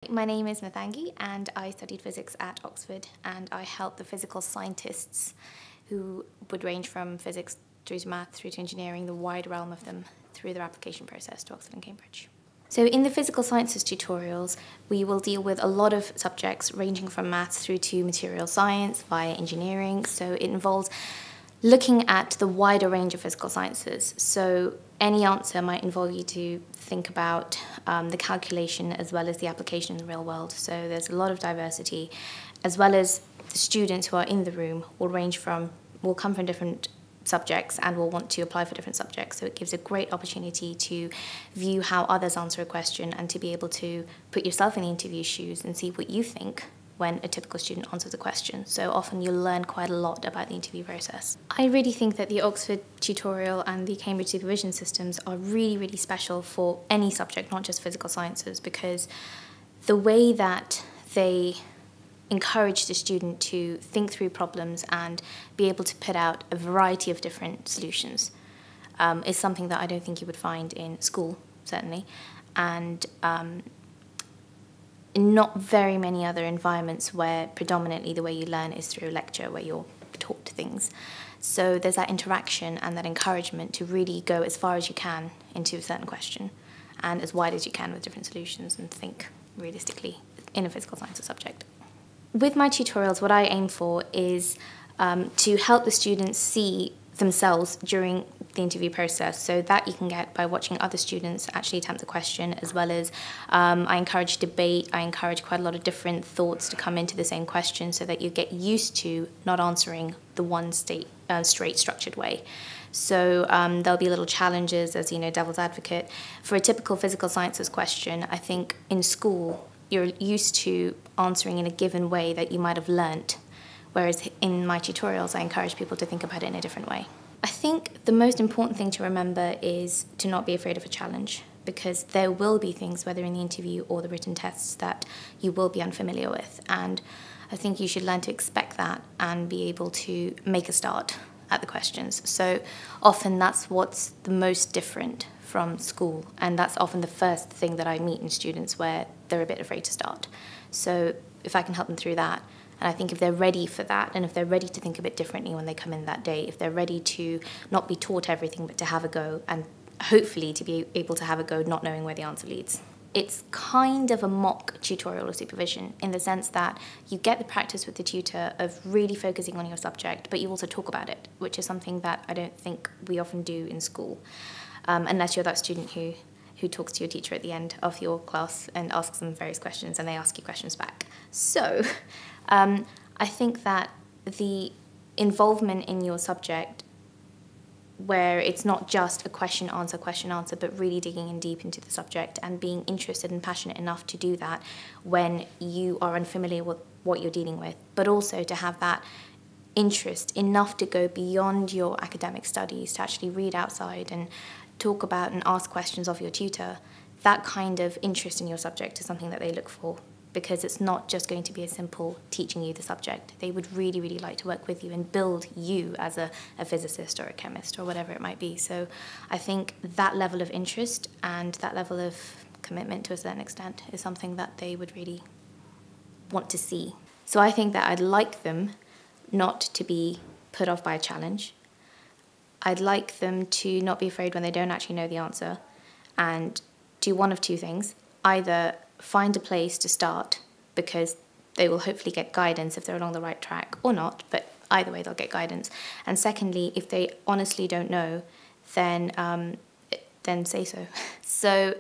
My name is Mathangi and I studied physics at Oxford, and I help the physical scientists who would range from physics through to math through to engineering, the wide realm of them, through their application process to Oxford and Cambridge. So in the physical sciences tutorials, we will deal with a lot of subjects ranging from maths through to material science via engineering. So it involves looking at the wider range of physical sciences. So any answer might involve you to think about the calculation as well as the application in the real world. So there's a lot of diversity, as well as the students who are in the room will come from different subjects and will want to apply for different subjects. So it gives a great opportunity to view how others answer a question and to be able to put yourself in the interview shoes and see what you think when a typical student answers a question. So often you'll learn quite a lot about the interview process. I really think that the Oxford tutorial and the Cambridge supervision systems are really, really special for any subject, not just physical sciences, because the way that they encourage the student to think through problems and be able to put out a variety of different solutions is something that I don't think you would find in school, certainly, and in not very many other environments where predominantly the way you learn is through a lecture where you're taught things. So there's that interaction and that encouragement to really go as far as you can into a certain question and as wide as you can with different solutions and think realistically in a physical sciences subject. With my tutorials, what I aim for is to help the students see themselves during the interview process. So that you can get by watching other students actually attempt the question, as well as I encourage debate. I encourage quite a lot of different thoughts to come into the same question so that you get used to not answering the one straight structured way. So there'll be little challenges, as you know, devil's advocate. For a typical physical sciences question, I think in school you're used to answering in a given way that you might have learnt, whereas in my tutorials I encourage people to think about it in a different way. I think the most important thing to remember is to not be afraid of a challenge, because there will be things, whether in the interview or the written tests, that you will be unfamiliar with, and I think you should learn to expect that and be able to make a start at the questions. So often that's what's the most different from school, and that's often the first thing that I meet in students where they're a bit afraid to start. So if I can help them through that, and I think if they're ready for that, and if they're ready to think a bit differently when they come in that day, if they're ready to not be taught everything but to have a go, and hopefully to be able to have a go not knowing where the answer leads. It's kind of a mock tutorial or supervision in the sense that you get the practice with the tutor of really focusing on your subject, but you also talk about it, which is something that I don't think we often do in school, unless you're that student who talks to your teacher at the end of your class and asks them various questions and they ask you questions back. So I think that the involvement in your subject, where it's not just a question answer, but really digging in deep into the subject and being interested and passionate enough to do that when you are unfamiliar with what you're dealing with, but also to have that interest enough to go beyond your academic studies, to actually read outside and talk about and ask questions of your tutor. That kind of interest in your subject is something that they look for, because it's not just going to be a simple teaching you the subject. They would really, really like to work with you and build you as a physicist or a chemist or whatever it might be. So I think that level of interest and that level of commitment to a certain extent is something that they would really want to see. So I think that I'd like them not to be put off by a challenge. I'd like them to not be afraid when they don't actually know the answer and do one of two things. Either find a place to start, because they will hopefully get guidance if they're along the right track, or not, but either way they'll get guidance. And secondly, if they honestly don't know, then say so. So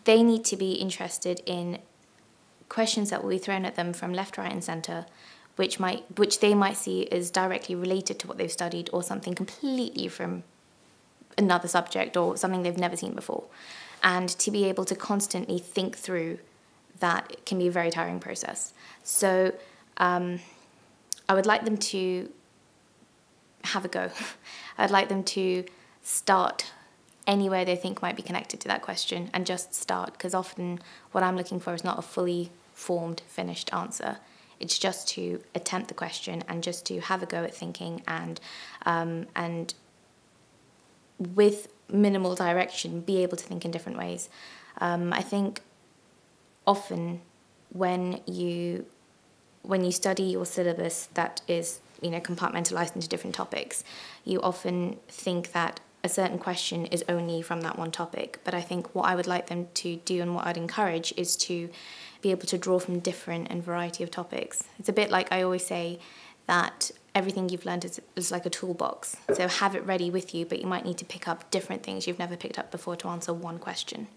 they need to be interested in questions that will be thrown at them from left, right and centre, which they might see as directly related to what they've studied, or something completely from another subject or something they've never seen before. And to be able to constantly think through that can be a very tiring process. So I would like them to have a go. I'd like them to start anywhere they think might be connected to that question and just start, because often what I'm looking for is not a fully formed, finished answer. It's just to attempt the question and just to have a go at thinking, and with minimal direction, be able to think in different ways. I think often when you study your syllabus that is, compartmentalized into different topics, you often think that a certain question is only from that one topic. But I think what I would like them to do and what I'd encourage is to be able to draw from different and variety of topics. It's a bit like I always say that everything you've learned is like a toolbox. So have it ready with you, but you might need to pick up different things you've never picked up before to answer one question.